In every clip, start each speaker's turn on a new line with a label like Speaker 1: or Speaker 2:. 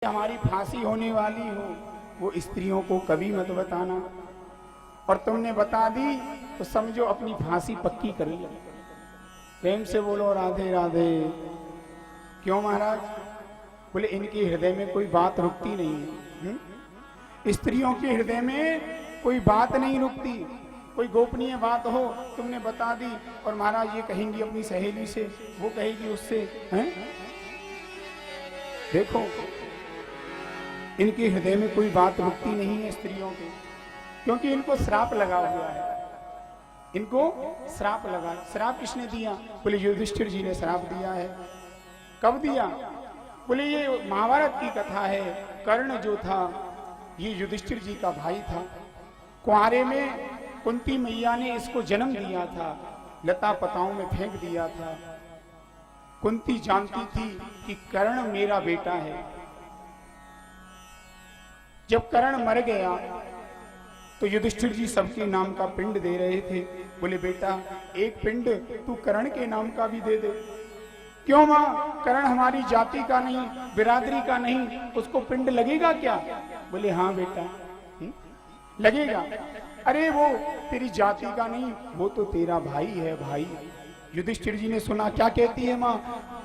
Speaker 1: हमारी फांसी होने वाली हो वो स्त्रियों को कभी मत बताना, और तुमने बता दी तो समझो अपनी फांसी पक्की कर ली। प्रेम से बोलो राधे राधे। क्यों महाराज? बोले इनके हृदय में कोई बात रुकती नहीं है। स्त्रियों के हृदय में कोई बात नहीं रुकती, कोई गोपनीय बात हो तुमने बता दी और महाराज ये कहेंगी अपनी सहेली से, वो कहेगी उससे, हैं? देखो इनके हृदय में कोई बात रुकती नहीं है स्त्रियों के, क्योंकि इनको श्राप लगा हुआ है। इनको श्राप लगा। श्राप किसने दिया? बोले युधिष्ठिर जी ने श्राप दिया है। कब दिया? बोले ये महाभारत की कथा है। कर्ण जो था ये युधिष्ठिर जी का भाई था। कुंवारे में कुंती मैया ने इसको जन्म दिया था, लता पताओं में फेंक दिया था। कुंती जानती थी कि कर्ण मेरा बेटा है। जब कर्ण मर गया तो युधिष्ठिर जी सबके नाम का पिंड दे रहे थे। बोले बेटा एक पिंड तू कर्ण के नाम का भी दे दे। क्यों माँ? कर्ण हमारी जाति का नहीं, बिरादरी का नहीं, उसको पिंड लगेगा क्या? बोले हाँ बेटा लगेगा। अरे वो तेरी जाति का नहीं, वो तो तेरा भाई है भाई। युधिष्ठिर जी ने सुना, क्या कहती है माँ?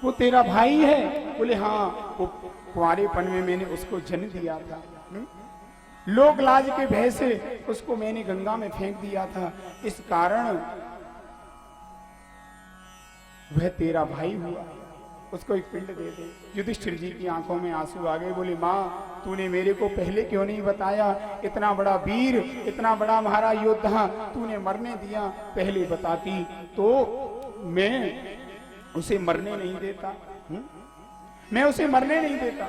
Speaker 1: वो तेरा भाई है? बोले हाँ, वो कुंवारेपन में मैंने उसको जन्म दिया था, लोक लाज के भय से उसको मैंने गंगा में फेंक दिया था, इस कारण वह तेरा भाई हुआ, उसको एक पिंड दे दे। युधिष्ठिर जी की आंखों में आंसू आ गए। बोले माँ तूने मेरे को पहले क्यों नहीं बताया? इतना बड़ा वीर, इतना बड़ा महाराज योद्धा तूने मरने दिया, पहले बताती तो मैं उसे मरने नहीं देता। मैं उसे मरने नहीं देता।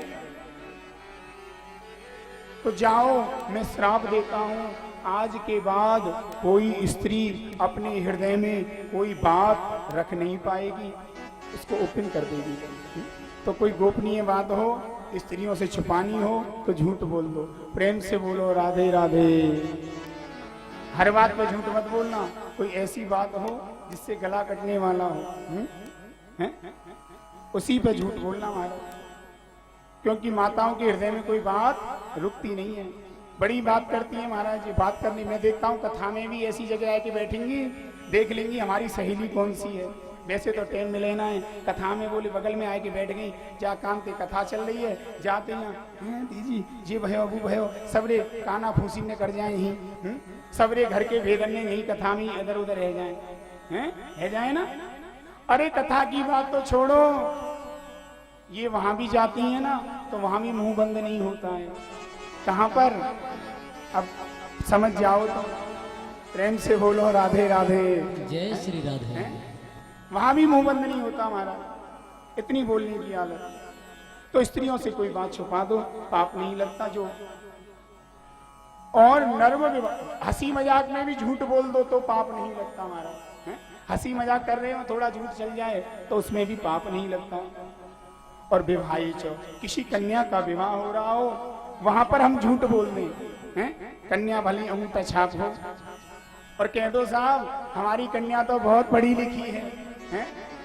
Speaker 1: तो जाओ मैं श्राप देता हूं, आज के बाद कोई स्त्री अपने हृदय में कोई बात रख नहीं पाएगी, उसको ओपन कर देगी। तो कोई गोपनीय बात हो, स्त्रियों से छुपानी हो तो झूठ बोल दो। प्रेम से बोलो राधे राधे। हर बात पे झूठ मत बोलना। कोई ऐसी बात हो जिससे गला कटने वाला हो, उसी पे झूठ बोलना महाराज, क्योंकि माताओं के हृदय में कोई बात रुकती नहीं है, बड़ी बात करती है महाराज। ये बात करनी, मैं देखता हूँ कथा में भी ऐसी जगह आके बैठेंगी, देख लेंगी हमारी सहेली कौन सी है। वैसे तो टाइम में लेना है, कथा में बोले बगल में आके बैठ गई, जा काम पे कथा चल रही है, जाते हैं दीजी जी भयो अबू भयो, सबरे काना फूसी ने कर जाए ही, सबरे घर के भेदने यही कथा में इधर उधर रह जाए, रह जाए ना। अरे कथा की बात तो छोड़ो, ये वहां भी जाती है ना तो वहां भी मुंह बंद नहीं होता है। कहां पर? अब समझ जाओ तो प्रेम से बोलो राधे राधे।
Speaker 2: जय श्री राधे।
Speaker 1: वहां भी मुंह बंद नहीं होता हमारा, इतनी बोलने की हालत। तो स्त्रियों से कोई बात छुपा दो, पाप नहीं लगता जो। और नर्म हंसी मजाक में भी झूठ बोल दो तो पाप नहीं लगता हमारा। हंसी मजाक कर रहे हो, थोड़ा झूठ चल जाए तो उसमें भी पाप नहीं लगता। और विवाही चो, किसी कन्या का विवाह हो रहा हो, वहां पर हम झूठ बोल दें, कन्या भली अंगूठा छाप हो, और कह दो साहब हमारी कन्या तो बहुत पढ़ी लिखी है,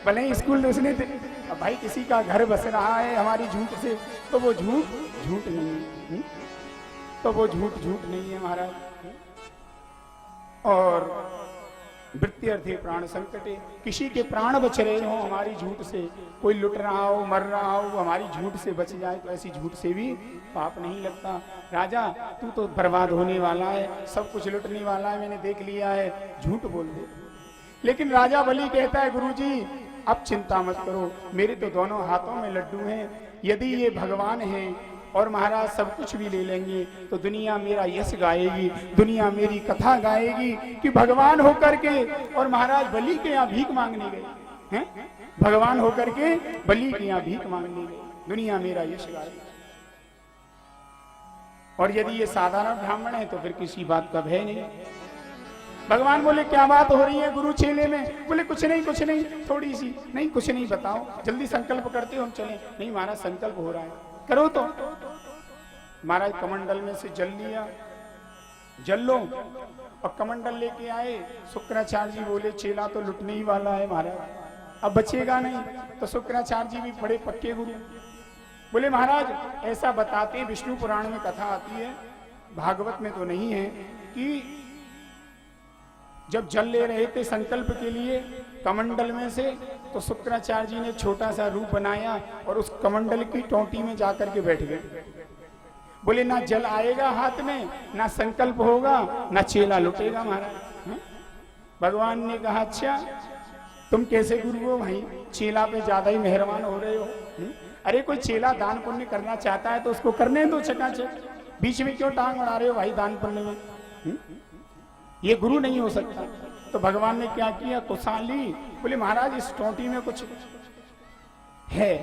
Speaker 1: भले ही स्कूल उसने, अब भाई किसी का घर बस रहा है हमारी झूठ से, तो वो झूठ नहीं है, तो वो झूठ नहीं है महाराज। और वृत्त्यर्थे प्राण संकटे, किसी के प्राण बच रहे हो हमारी झूठ से, कोई लुट रहा हो मर रहा हो हमारी झूठ से बच जाए तो ऐसी झूठ से भी पाप नहीं लगता। राजा तू तो बर्बाद होने वाला है, सब कुछ लुटने वाला है, मैंने देख लिया है, झूठ बोल दे। लेकिन राजा बलि कहता है गुरुजी अब चिंता मत करो, मेरे तो दोनों हाथों में लड्डू हैं, यदि ये भगवान हैं और महाराज सब कुछ भी ले लेंगे तो दुनिया मेरा यश गाएगी, दुनिया मेरी कथा गाएगी कि भगवान होकर के और महाराज बलि के यहाँ भीख मांगने गए हैं, भगवान होकर के बलि के यहाँ भीख मांगने गए, दुनिया मेरा यश गाएगी। और यदि ये साधारण ब्राह्मण है तो फिर किसी बात का भय नहीं। भगवान बोले क्या बात हो रही है गुरु चेले में? बोले कुछ नहीं, थोड़ी सी नहीं, कुछ नहीं, बताओ जल्दी संकल्प करते हो हम चले। नहीं महाराज संकल्प हो रहा है, करो तो। महाराज कमंडल में से जल लिया, जल लो, और कमंडल लेके आए। शुक्राचार्य जी बोले चेला तो लुटने ही वाला है महाराज, अब बचेगा नहीं। तो शुक्राचार्य जी भी बड़े पक्के गुरु, बोले महाराज ऐसा बताते हैं, विष्णु पुराण में कथा आती है, भागवत में तो नहीं है, कि जब जल ले रहे थे संकल्प के लिए कमंडल में से, तो शुक्राचार्य जी ने छोटा सा रूप बनाया और उस कमंडल की टोंटी में जाकर के बैठ गए। बोले ना जल आएगा हाथ में, ना संकल्प होगा, ना चेला लुटेगा महाराज। भगवान ने कहा अच्छा तुम कैसे गुरु हो भाई, चेला पे ज्यादा ही मेहरबान हो रहे हो। अरे कोई चेला दान पुण्य करना चाहता है तो उसको करने दो चकाचक, बीच में क्यों टांग अड़ा रहे हो भाई दान पुण्य में? ये गुरु नहीं हो सकता। तो भगवान ने क्या किया, कुसा ली। बोले महाराज इस टोंटी में कुछ है,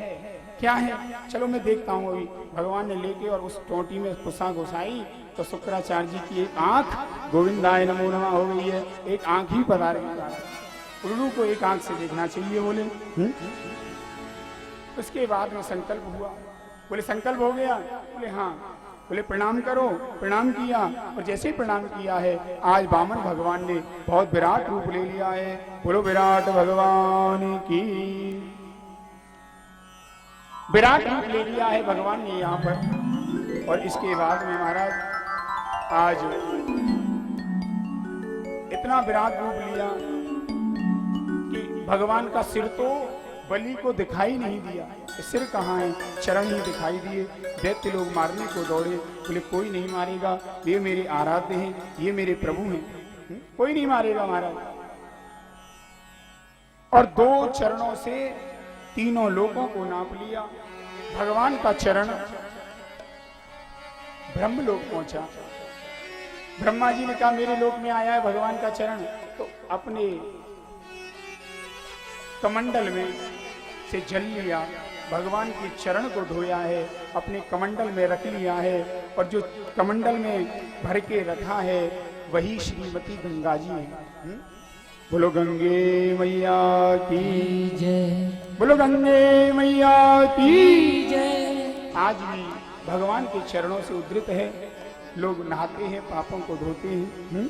Speaker 1: क्या है? चलो मैं देखता हूँ अभी। भगवान ने लेके और उस टोंटी में कुसा घुसाई तो शुक्राचार्य जी की एक आंख गोविंदाय नमो नमः हो गई है। एक आंख ही पधार गई। गुरु को एक आंख से देखना चाहिए बोले। उसके बाद में संकल्प हुआ। बोले संकल्प हो गया? बोले हाँ। बोले प्रणाम करो। प्रणाम किया और जैसे ही प्रणाम किया है आज वामन भगवान ने बहुत विराट रूप ले लिया है। बोलो विराट भगवान की। विराट रूप ले लिया है भगवान ने यहाँ पर। और इसके बाद में महाराज आज इतना विराट रूप लिया कि भगवान का सिर तो बलि को दिखाई नहीं दिया। सिर कहाँ है? चरण ही दिखाई दिए। दैत्य लोग मारने को दौड़े। बोले कोई नहीं मारेगा, ये मेरे आराध्य हैं, ये मेरे प्रभु हैं, कोई नहीं मारेगा महाराज। और 2 चरणों से तीनों लोगों को नाप लिया। भगवान का चरण ब्रह्मलोक पहुंचा। ब्रह्मा जी ने कहा मेरे लोक में आया है भगवान का चरण, तो अपने कमंडल में से जल लिया, भगवान के चरण को धोया है, अपने कमंडल में रख लिया है। और जो कमंडल में भर के रखा है वही श्रीमती गंगा जी है। बोलो गंगे मैया की जय। बोलो गंगे मैया की जय। आज भी भगवान के चरणों से उद्धृत है। लोग नहाते हैं, पापों को धोते हैं।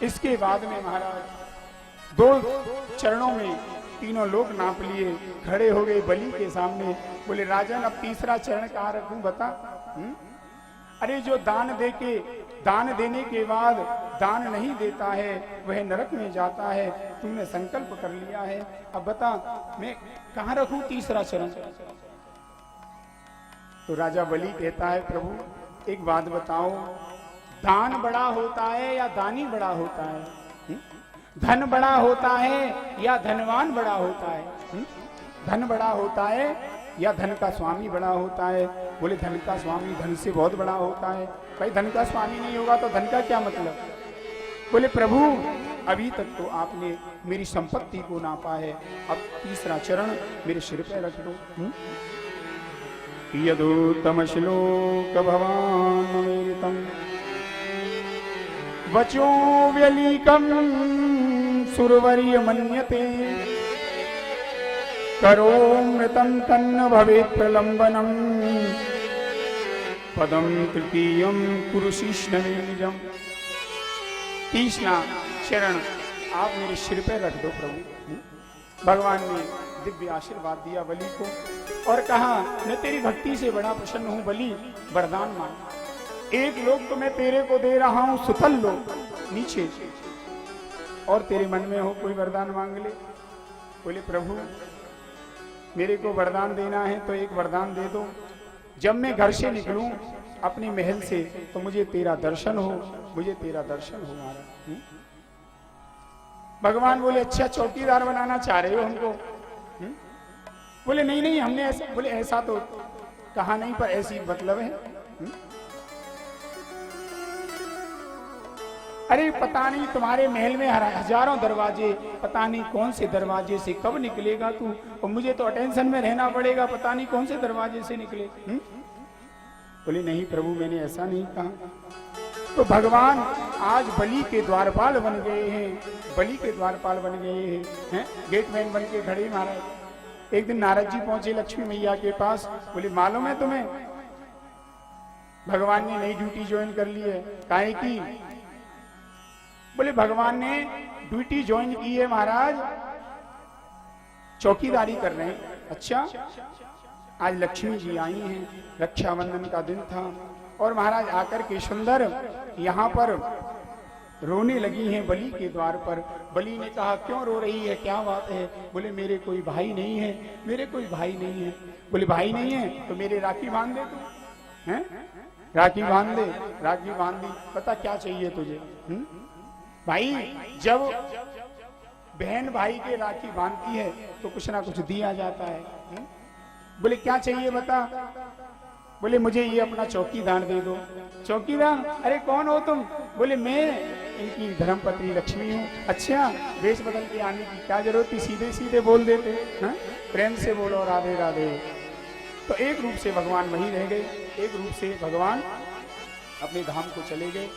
Speaker 1: इसके बाद में महाराज 2 चरणों में तीनों लोग नाप लिए, खड़े हो गए बलि के सामने। बोले राजन अब तीसरा चरण कहाँ रखूं बता? अरे जो दान देने के बाद दान नहीं देता है वह नरक में जाता है। तुमने संकल्प कर लिया है, अब बता मैं कहाँ रखूं तीसरा चरण? तो राजा बलि कहता है प्रभु एक बात बताओ, दान बड़ा होता है या दानी बड़ा होता है? धन बड़ा होता है या धनवान बड़ा होता है? धन बड़ा होता है या धन का स्वामी बड़ा होता है? बोले धन का स्वामी धन से बहुत बड़ा होता है। भाई धन का स्वामी नहीं होगा तो धन का क्या मतलब? बोले प्रभु अभी तक तो आपने मेरी संपत्ति को नापा है, अब तीसरा चरण मेरे सिर पे रख दो। यदुत्तम श्लोक भवान मेरितम वचो व्यलीकम सुरवर्य मन्यते करो मृतं तन्न भवेत् प्रलंबनम पदम तृतीयम कुरुशिष्ण निजम। तीसरा चरण आप मेरे सिर पे रख दो प्रभु। भगवान ने दिव्य आशीर्वाद दिया बलि को और कहा मैं तेरी भक्ति से बड़ा प्रसन्न हूं बलि, वरदान मांग। एक लोग तो मैं तेरे को दे रहा हूं सुतल लोग नीचे, और तेरे मन में हो कोई वरदान मांग ले। बोले प्रभु मेरे को वरदान देना है तो एक वरदान दे दो, जब मैं घर से निकलूं अपने महल से तो मुझे तेरा दर्शन हो, मुझे तेरा दर्शन हो महाराज। भगवान बोले अच्छा चौकीदार बनाना चाह रहे हो हमको? बोले नहीं नहीं हमने ऐसा, बोले ऐसा तो कहा नहीं पर ऐसी मतलब है। अरे पता नहीं तुम्हारे महल में हजारों दरवाजे, पता नहीं कौन से दरवाजे से कब निकलेगा तू, और मुझे तो अटेंशन में रहना पड़ेगा, पता नहीं कौन से दरवाजे से निकले। बोले नहीं प्रभु मैंने ऐसा नहीं कहा। तो भगवान आज बलि के द्वारपाल बन गए हैं, बलि के द्वारपाल बन गए हैं, गेटमैन बन के खड़े महाराज। एक दिन नारद जी पहुंचे लक्ष्मी मैया के पास। बोले मालूम है तुम्हें भगवान ने नई ड्यूटी ज्वाइन कर ली है? काहे की? बोले भगवान ने ड्यूटी ज्वाइन की है महाराज, चौकीदारी कर रहे हैं। अच्छा आज लक्ष्मी जी आई हैं, रक्षाबंधन का दिन था और महाराज आकर के सुंदर यहाँ पर रोने लगी हैं बलि के द्वार पर। बलि ने कहा क्यों रो रही है, क्या बात है? बोले मेरे कोई भाई नहीं है, मेरे कोई भाई नहीं है। बोले भाई नहीं है तो मेरे राखी बांध दे तू, हैं? राखी बांध दे। राखी बांध दी। पता क्या चाहिए तुझे? भाई जब बहन भाई के राखी बांधती है तो कुछ ना कुछ दिया जाता है। बोले क्या चाहिए बता? बोले मुझे ये अपना चौकीदार दे दो। चौकीदार? अरे कौन हो तुम? बोले मैं इनकी धर्मपत्नी लक्ष्मी हूँ। अच्छा, वेश बदल के आने की क्या जरूरत थी, सीधे सीधे बोल देते। हाँ, प्रेम से बोलो राधे राधे। तो एक रूप से भगवान वहीं रह गए, एक रूप से भगवान अपने धाम को चले गए।